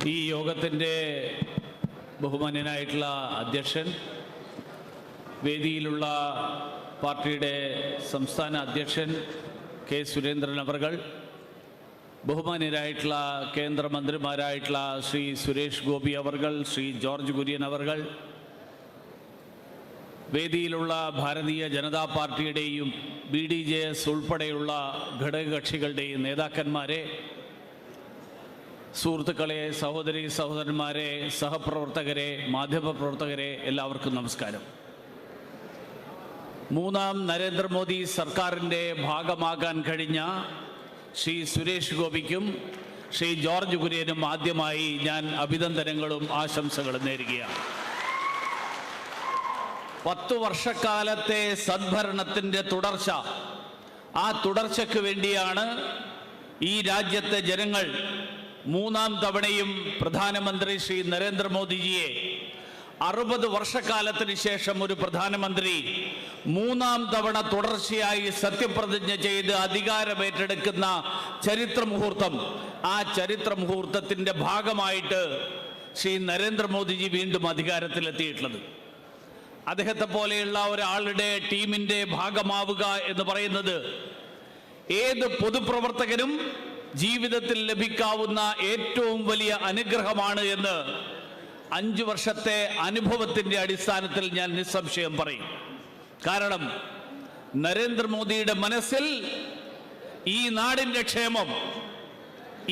ഈ യോഗത്തിൻ്റെ ബഹുമാന്യനായിട്ടുള്ള അധ്യക്ഷൻ, വേദിയിലുള്ള പാർട്ടിയുടെ സംസ്ഥാന അധ്യക്ഷൻ കെ സുരേന്ദ്രൻ അവർകൾ, ബഹുമാന്യരായിട്ടുള്ള കേന്ദ്രമന്ത്രിമാരായിട്ടുള്ള ശ്രീ സുരേഷ് ഗോപി അവർകൾ, ശ്രീ ജോർജ് കുര്യൻ അവർകൾ, വേദിയിലുള്ള ഭാരതീയ ജനതാ പാർട്ടിയുടെയും BDJS ഉൾപ്പെടെയുള്ള ഘടകകക്ഷികളുടെയും നേതാക്കന്മാരെ, സുഹൃത്തുക്കളെ, സഹോദരി സഹോദരന്മാരെ, സഹപ്രവർത്തകരെ, മാധ്യമപ്രവർത്തകരെ, എല്ലാവർക്കും നമസ്കാരം. മൂന്നാം നരേന്ദ്രമോദി സർക്കാരിൻ്റെ ഭാഗമാകാൻ കഴിഞ്ഞ ശ്രീ സുരേഷ് ഗോപിക്കും ശ്രീ ജോർജ് കുര്യനും ആദ്യമായി ഞാൻ അഭിനന്ദനങ്ങളും ആശംസകളും നേരുകയാണ്. 10 വർഷക്കാലത്തെ സദ്ഭരണത്തിൻ്റെ തുടർച്ച, ആ തുടർച്ചയ്ക്ക് വേണ്ടിയാണ് ഈ രാജ്യത്തെ ജനങ്ങൾ മൂന്നാം തവണയും പ്രധാനമന്ത്രി ശ്രീ നരേന്ദ്രമോദിജിയെ 60 വർഷക്കാലത്തിന് ശേഷം ഒരു പ്രധാനമന്ത്രി മൂന്നാം തവണ തുടർച്ചയായി സത്യപ്രതിജ്ഞ ചെയ്ത് അധികാരമേറ്റെടുക്കുന്ന ചരിത്രമുഹൂർത്തം, ആ ചരിത്രമുഹൂർത്തത്തിൻ്റെ ഭാഗമായിട്ട് ശ്രീ നരേന്ദ്രമോദിജി വീണ്ടും അധികാരത്തിലെത്തിയിട്ടുള്ളത്. അദ്ദേഹത്തെ പോലെയുള്ള ഒരാളുടെ ടീമിൻ്റെ ഭാഗമാവുക എന്ന് പറയുന്നത് ഏത് പൊതുപ്രവർത്തകനും ജീവിതത്തിൽ ലഭിക്കാവുന്ന ഏറ്റവും വലിയ അനുഗ്രഹമാണ് എന്ന് 5 വർഷത്തെ അനുഭവത്തിൻ്റെ അടിസ്ഥാനത്തിൽ ഞാൻ നിസ്സംശയം പറയും. കാരണം നരേന്ദ്രമോദിയുടെ മനസ്സിൽ ഈ നാടിൻ്റെ ക്ഷേമം,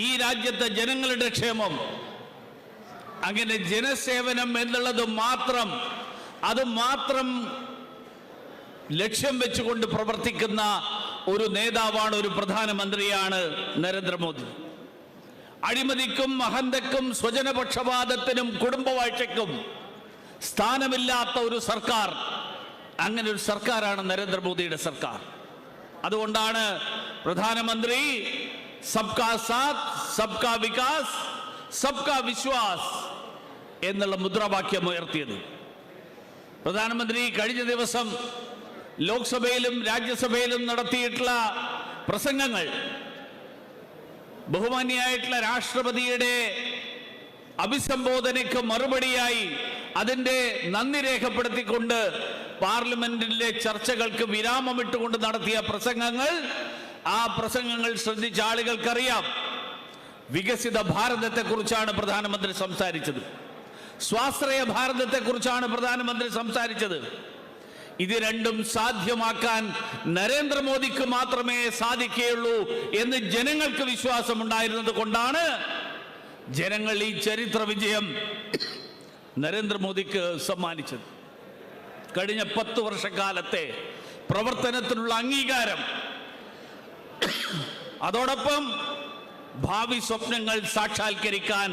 ഈ രാജ്യത്തെ ജനങ്ങളുടെ ക്ഷേമം, അങ്ങനെ ജനസേവനം എന്നുള്ളത് മാത്രം, അത് മാത്രം ലക്ഷ്യം വെച്ചുകൊണ്ട് പ്രവർത്തിക്കുന്ന ഒരു നേതാവാണ്, ഒരു പ്രധാനമന്ത്രിയാണ് നരേന്ദ്രമോദി. അഴിമതിക്കും അഹന്തയ്ക്കും സ്വജനപക്ഷപാതത്തിനും കുടുംബവാഴ്ചയ്ക്കും സ്ഥാനമില്ലാത്ത ഒരു സർക്കാർ, അങ്ങനെ ഒരു സർക്കാരാണ് നരേന്ദ്രമോദിയുടെ സർക്കാർ. അതുകൊണ്ടാണ് പ്രധാനമന്ത്രി സബ്കാ സാത്ത്, സബ്കാ വികാസ്, സബ്കാ വിശ്വാസ് എന്നുള്ള മുദ്രാവാക്യം ഉയർത്തിയത്. പ്രധാനമന്ത്രി കഴിഞ്ഞ ദിവസം ലോക്സഭയിലും രാജ്യസഭയിലും നടത്തിയിട്ടുള്ള പ്രസംഗങ്ങൾ, ബഹുമാന്യനായിട്ടുള്ള രാഷ്ട്രപതിയുടെ അഭിസംബോധനയ്ക്ക് മറുപടിയായി അതിൻ്റെ നന്ദി രേഖപ്പെടുത്തിക്കൊണ്ട് പാർലമെന്റിലെ ചർച്ചകൾക്ക് വിരാമമിട്ടുകൊണ്ട് നടത്തിയ പ്രസംഗങ്ങൾ, ആ പ്രസംഗങ്ങൾ ശ്രദ്ധിച്ച ആളുകൾക്കറിയാം വികസിത ഭാരതത്തെക്കുറിച്ചാണ് പ്രധാനമന്ത്രി സംസാരിച്ചത്, സ്വാശ്രയ ഭാരതത്തെക്കുറിച്ചാണ് പ്രധാനമന്ത്രി സംസാരിച്ചത്. ഇത് രണ്ടും സാധ്യമാക്കാൻ നരേന്ദ്രമോദിക്ക് മാത്രമേ സാധിക്കുകയുള്ളൂ എന്ന് ജനങ്ങൾക്ക് വിശ്വാസമുണ്ടായിരുന്നത് കൊണ്ടാണ് ജനങ്ങൾ ഈ ചരിത്ര വിജയം നരേന്ദ്രമോദിക്ക് സമ്മാനിച്ചത്. കഴിഞ്ഞ 10 വർഷക്കാലത്തെ പ്രവർത്തനത്തിനുള്ള അംഗീകാരം, അതോടൊപ്പം ഭാവി സ്വപ്നങ്ങൾ സാക്ഷാത്കരിക്കാൻ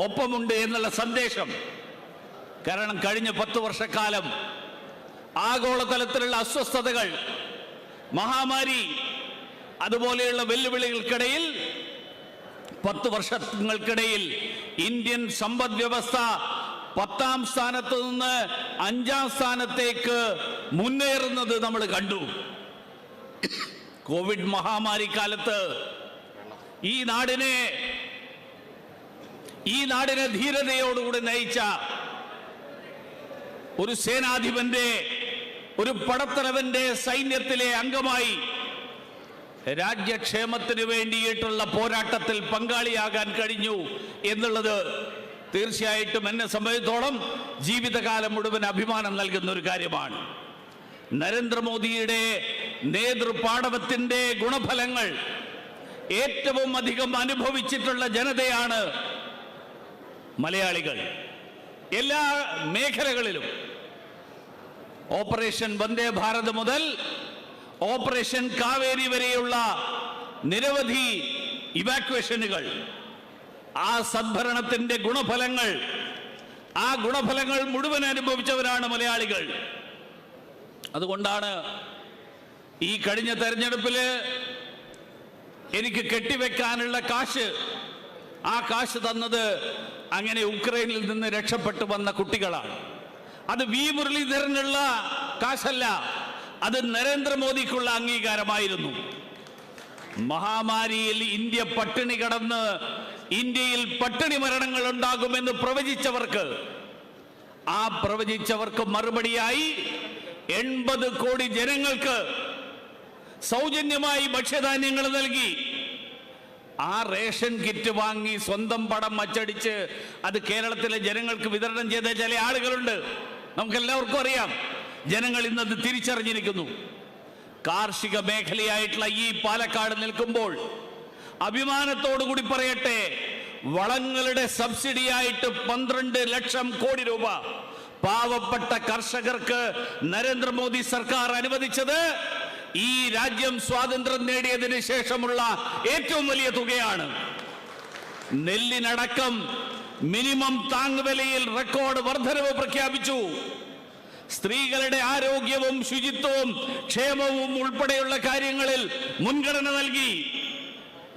ഒപ്പമുണ്ട് എന്നുള്ള സന്ദേശം. കാരണം കഴിഞ്ഞ 10 വർഷക്കാലം ആഗോളതലത്തിലുള്ള അസ്വസ്ഥതകൾ, മഹാമാരി, അതുപോലെയുള്ള വെല്ലുവിളികൾക്കിടയിൽ 10 വർഷങ്ങൾക്കിടയിൽ ഇന്ത്യൻ സമ്പദ് വ്യവസ്ഥ 10ാം സ്ഥാനത്ത് നിന്ന് 5ാം സ്ഥാനത്തേക്ക് മുന്നേറുന്നത് നമ്മൾ കണ്ടു. കോവിഡ് മഹാമാരി കാലത്ത് ഈ നാടിനെ ധീരതയോടുകൂടി നയിച്ച ഒരു സേനാധിപന്റെ, ഒരു പടത്തലവന്റെ സൈന്യത്തിലെ അംഗമായി രാജ്യക്ഷേമത്തിന് വേണ്ടിയിട്ടുള്ള പോരാട്ടത്തിൽ പങ്കാളിയാകാൻ കഴിഞ്ഞു എന്നുള്ളത് തീർച്ചയായിട്ടും എന്നെ സംബന്ധിച്ചിടത്തോളം ജീവിതകാലം മുഴുവൻ അഭിമാനം നൽകുന്ന ഒരു കാര്യമാണ്. നരേന്ദ്രമോദിയുടെ നേതൃപാടവത്തിന്റെ ഗുണഫലങ്ങൾ ഏറ്റവും അധികം അനുഭവിച്ചിട്ടുള്ള ജനതയാണ് മലയാളികൾ. എല്ലാ മേഖലകളിലും ഓപ്പറേഷൻ വന്ദേ ഭാരത് മുതൽ ഓപ്പറേഷൻ കാവേരി വരെയുള്ള നിരവധി ഇവാക്വേഷനുകൾ, ആ സദ്ഭരണത്തിന്റെ ഗുണഫലങ്ങൾ, ആ ഗുണഫലങ്ങൾ മുഴുവൻ അനുഭവിച്ചവരാണ് മലയാളികൾ. അതുകൊണ്ടാണ് ഈ കഴിഞ്ഞ തെരഞ്ഞെടുപ്പിൽ എനിക്ക് കെട്ടിവെക്കാനുള്ള കാശ്, ആ കാശ് തന്നത് അങ്ങനെ ഉക്രൈനിൽ നിന്ന് രക്ഷപ്പെട്ടു വന്ന കുട്ടികളാണ്. അത് വി മുരളീധരനുള്ള കാശല്ല, അത് നരേന്ദ്രമോദിക്കുള്ള അംഗീകാരമായിരുന്നു. മഹാമാരിയിൽ ഇന്ത്യ പട്ടിണി കിടന്ന് ഇന്ത്യയിൽ പട്ടിണി മരണങ്ങൾ ഉണ്ടാകുമെന്ന് പ്രവചിച്ചവർക്ക് മറുപടിയായി 80 കോടി ജനങ്ങൾക്ക് സൗജന്യമായി ഭക്ഷ്യധാന്യങ്ങൾ നൽകി. ആ റേഷൻ കിറ്റ് വാങ്ങി സ്വന്തം പടം അച്ചടിച്ച് അത് കേരളത്തിലെ ജനങ്ങൾക്ക് വിതരണം ചെയ്ത ചില ആളുകളുണ്ട്. നമുക്കെല്ലാവർക്കും അറിയാം. ജനങ്ങൾ ഇന്നത് തിരിച്ചറിഞ്ഞിരിക്കുന്നു. കാർഷിക മേഖലയായിട്ടുള്ള ഈ പാലക്കാട് നിൽക്കുമ്പോൾ അഭിമാനത്തോടു കൂടി പറയട്ടെ, വളങ്ങളുടെ സബ്സിഡിയായിട്ട് 12 ലക്ഷം കോടി രൂപ പാവപ്പെട്ട കർഷകർക്ക് നരേന്ദ്രമോദി സർക്കാർ അനുവദിച്ചത് ഈ രാജ്യം സ്വാതന്ത്ര്യം നേടിയതിനു ശേഷമുള്ള ഏറ്റവും വലിയ തുകയാണ്. നെല്ലിനടക്കം മിനിമം താങ്ങുവിലയിൽ റെക്കോർഡ് വർധനവ് പ്രഖ്യാപിച്ചു. സ്ത്രീകളുടെ ആരോഗ്യവും ശുചിത്വവും ക്ഷേമവും ഉൾപ്പെടെയുള്ള കാര്യങ്ങളിൽ മുൻഗണന നൽകി.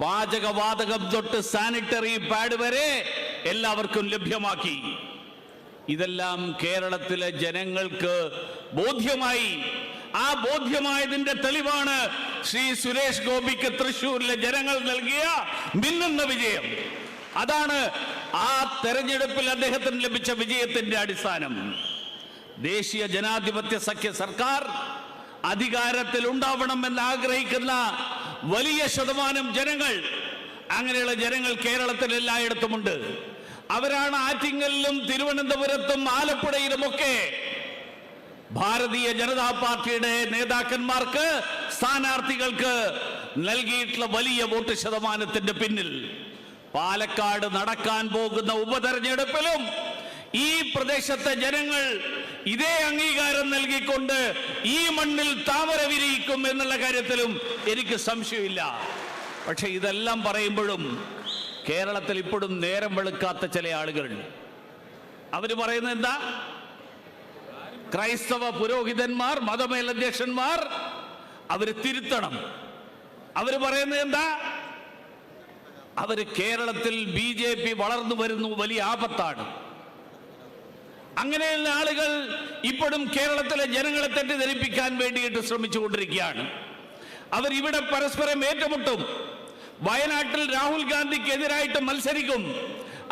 പാചകവാതകം തൊട്ട് സാനിറ്ററി പാഡ് വരെ എല്ലാവർക്കും ലഭ്യമാക്കി. ഇതെല്ലാം കേരളത്തിലെ ജനങ്ങൾക്ക് ബോധ്യമായി. ആ ബോധ്യമായതിന്റെ തെളിവാണ് ശ്രീ സുരേഷ് ഗോപിക്ക് തൃശ്ശൂരിലെ ജനങ്ങൾ നൽകിയ മിന്നുന്ന വിജയം. അതാണ് ആ തെരഞ്ഞെടുപ്പിൽ അദ്ദേഹത്തിന് ലഭിച്ച വിജയത്തിന്റെ അടിസ്ഥാനം. ദേശീയ ജനാധിപത്യ സഖ്യ സർക്കാർ അധികാരത്തിൽ ഉണ്ടാവണമെന്ന് ആഗ്രഹിക്കുന്ന വലിയ ശതമാനം ജനങ്ങൾ, അങ്ങനെയുള്ള ജനങ്ങൾ കേരളത്തിൽ എല്ലായിടത്തുമുണ്ട്. അവരാണ് ആറ്റിങ്ങലിലും തിരുവനന്തപുരത്തും ആലപ്പുഴയിലുമൊക്കെ ഭാരതീയ ജനതാ പാർട്ടിയുടെ നേതാക്കന്മാർക്ക്, സ്ഥാനാർത്ഥികൾക്ക് നൽകിയിട്ടുള്ള വലിയ വോട്ട് ശതമാനത്തിന്റെ പിന്നിൽ. പാലക്കാട് നടക്കാൻ പോകുന്ന ഉപതെരഞ്ഞെടുപ്പിലും ഈ പ്രദേശത്തെ ജനങ്ങൾ ഇതേ അംഗീകാരം നൽകിക്കൊണ്ട് ഈ മണ്ണിൽ താമര വിരിയിക്കും എന്നുള്ള കാര്യത്തിലും എനിക്ക് സംശയമില്ല. പക്ഷെ ഇതെല്ലാം പറയുമ്പോഴും കേരളത്തിൽ ഇപ്പോഴും നേരം വെളുക്കാത്ത ചില ആളുകളുണ്ട്. അവര് പറയുന്നത് എന്താ? ക്രൈസ്തവ പുരോഹിതന്മാർ, മതമേലധ്യക്ഷന്മാർ അവര് തിരുത്തണം. അവര് പറയുന്നത് എന്താ? അവര് കേരളത്തിൽ BJP വളർന്നു വരുന്നു, വലിയ ആപത്താണ്. അങ്ങനെയുള്ള ആളുകൾ ഇപ്പോഴും കേരളത്തിലെ ജനങ്ങളെ തെറ്റിദ്ധരിപ്പിക്കാൻ വേണ്ടിയിട്ട് ശ്രമിച്ചുകൊണ്ടിരിക്കുകയാണ്. അവരിവിടെ പരസ്പരം ഏറ്റുമുട്ടും. വയനാട്ടിൽ രാഹുൽ ഗാന്ധിക്ക് എതിരായിട്ട് മത്സരിക്കും.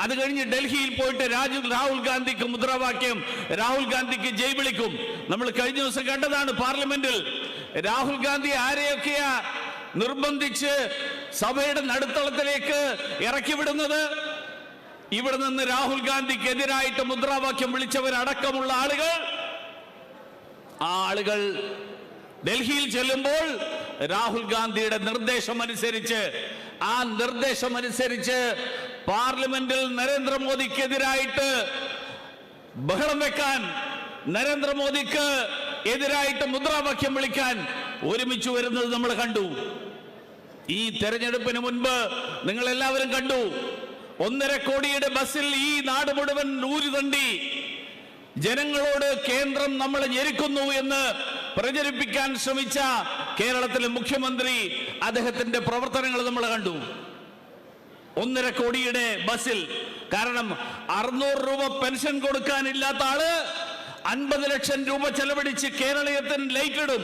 അത് കഴിഞ്ഞ് ഡൽഹിയിൽ പോയിട്ട് രാഹുൽ ഗാന്ധിക്ക് മുദ്രാവാക്യം, രാഹുൽ ഗാന്ധിക്ക് ജയ് വിളിക്കും. നമ്മൾ കഴിഞ്ഞ ദിവസം കണ്ടതാണ് പാർലമെന്റിൽ രാഹുൽ ഗാന്ധി ആരെയൊക്കെയാ നിർബന്ധിച്ച് സഭയുടെ നടുത്തളത്തിലേക്ക് ഇറക്കി വിടുന്നത്. ഇവിടെ നിന്ന് രാഹുൽ ഗാന്ധിക്ക് എതിരായിട്ട് മുദ്രാവാക്യം വിളിച്ചവരടക്കമുള്ള ആളുകൾ ഡൽഹിയിൽ ചെല്ലുമ്പോൾ രാഹുൽ ഗാന്ധിയുടെ നിർദ്ദേശമനുസരിച്ച് പാർലമെന്റിൽ നരേന്ദ്രമോദിക്കെതിരായിട്ട് ബഹളം വെക്കാൻ, നരേന്ദ്രമോദിക്ക് എതിരായിട്ട് മുദ്രാവാക്യം വിളിക്കാൻ ഒരുമിച്ച് വരുന്നത് നമ്മൾ കണ്ടു. ഈ തെരഞ്ഞെടുപ്പിന് മുൻപ് നിങ്ങൾ എല്ലാവരും കണ്ടു. 1.5 കോടിയുടെ ബസ്സിൽ ഈ നാട് മുഴുവൻ ഊരുതണ്ടി ജനങ്ങളോട് കേന്ദ്രം നമ്മളെ ഞെരുക്കുന്നു എന്ന് പ്രചരിപ്പിക്കാൻ ശ്രമിച്ച കേരളത്തിലെ മുഖ്യമന്ത്രി, അദ്ദേഹത്തിന്റെ പ്രവർത്തനങ്ങൾ നമ്മൾ കണ്ടു. 1.5 കോടിയുടെ ബസ്സിൽ. കാരണം 600 രൂപ പെൻഷൻ കൊടുക്കാനില്ലാത്ത ആള് 50 ലക്ഷം രൂപ ചെലവഴിച്ച് കേരളീയത്തിന് ലൈറ്റ് ഇടും.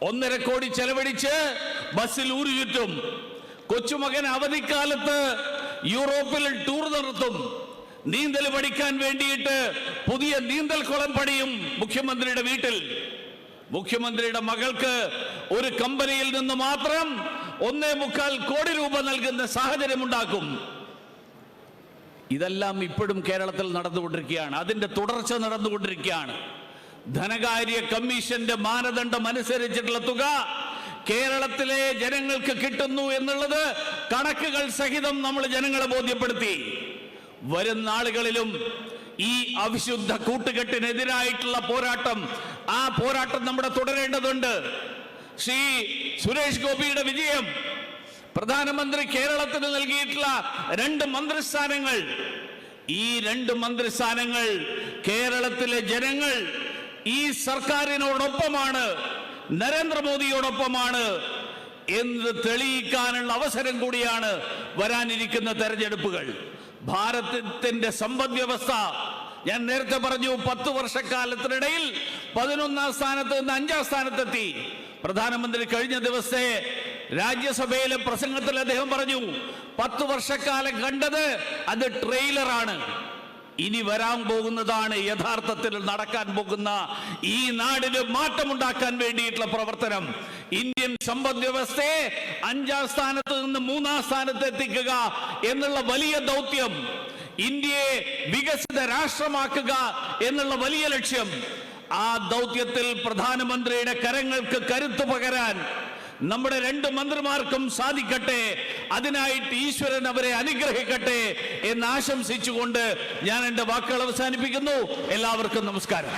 1.5 കോടി ചെലവഴിച്ച് ബസ്സിൽ ഊരു ചുറ്റും. കൊച്ചുമകൻ അവധിക്കാലത്ത് യൂറോപ്പിൽ ടൂർ നടത്തും. നീന്തൽ പഠിക്കാൻ വേണ്ടിയിട്ട് പുതിയ നീന്തൽ കുളം പണിയും മുഖ്യമന്ത്രിയുടെ വീട്ടിൽ. മുഖ്യമന്ത്രിയുടെ മകൾക്ക് ഒരു കമ്പനിയിൽ നിന്ന് മാത്രം 1.25 കോടി രൂപ നൽകുന്ന സാഹചര്യം ഉണ്ടാക്കും. ഇതെല്ലാം ഇപ്പോഴും കേരളത്തിൽ നടന്നുകൊണ്ടിരിക്കുകയാണ്. അതിന്റെ തുടർച്ച നടന്നുകൊണ്ടിരിക്കുകയാണ്. ധനകാര്യ കമ്മീഷന്റെ മാനദണ്ഡം അനുസരിച്ചിട്ടുള്ള തുക കേരളത്തിലെ ജനങ്ങൾക്ക് കിട്ടുന്നു എന്നുള്ളത് കണക്കുകൾ സഹിതം നമ്മൾ ജനങ്ങളെ ബോധ്യപ്പെടുത്തി. വരും നാളുകളിലും ഈ അവിശുദ്ധ കൂട്ടുകെട്ടിനെതിരായിട്ടുള്ള പോരാട്ടം, ആ പോരാട്ടം നമ്മുടെ തുടരേണ്ടതുണ്ട്. ശ്രീ സുരേഷ് ഗോപിയുടെ വിജയം, പ്രധാനമന്ത്രി കേരളത്തിന് നൽകിയിട്ടുള്ള 2 മന്ത്രിസ്ഥാനങ്ങൾ, ഈ 2 മന്ത്രിസ്ഥാനങ്ങൾ കേരളത്തിലെ ജനങ്ങൾ ഈ സർക്കാരിനോടൊപ്പമാണ്, നരേന്ദ്രമോദിയോടൊപ്പമാണ് എന്ന് തെളിയിക്കാനുള്ള അവസരം കൂടിയാണ് വരാനിരിക്കുന്ന തെരഞ്ഞെടുപ്പുകൾ. ഭാരതത്തിന്റെ സമ്പദ് വ്യവസ്ഥ, ഞാൻ നേരത്തെ പറഞ്ഞു, 10 വർഷക്കാലത്തിനിടയിൽ 11ാം സ്ഥാനത്ത് നിന്ന് 5ാം സ്ഥാനത്തെത്തി. പ്രധാനമന്ത്രി കഴിഞ്ഞ ദിവസത്തെ രാജ്യസഭയിലെ പ്രസംഗത്തിൽ അദ്ദേഹം പറഞ്ഞു 10 വർഷക്കാലം കണ്ടത് അത് ട്രെയിലറാണ്, ഇനി വരാൻ പോകുന്നതാണ് യഥാർത്ഥത്തിൽ നടക്കാൻ പോകുന്ന ഈ നാടിന് മാറ്റമുണ്ടാക്കാൻ വേണ്ടിയിട്ടുള്ള പ്രവർത്തനം. ഇന്ത്യൻ സമ്പദ് വ്യവസ്ഥയെ 5ാം സ്ഥാനത്ത് നിന്ന് 3ാം സ്ഥാനത്ത് എത്തിക്കുക എന്നുള്ള വലിയ ദൗത്യം, ഇന്ത്യയെ വികസിത രാഷ്ട്രമാക്കുക എന്നുള്ള വലിയ ലക്ഷ്യം, ആ ദൗത്യത്തിൽ പ്രധാനമന്ത്രിയുടെ കരങ്ങൾക്ക് കരുത്തു പകരാൻ നമ്മുടെ 2 മന്ത്രിമാർക്കും സാധിക്കട്ടെ. അതിനായിട്ട് ഈശ്വരൻ അവരെ അനുഗ്രഹിക്കട്ടെ എന്ന് ആശംസിച്ചുകൊണ്ട് ഞാൻ എൻ്റെ വാക്കുകൾ അവസാനിപ്പിക്കുന്നു. എല്ലാവർക്കും നമസ്കാരം.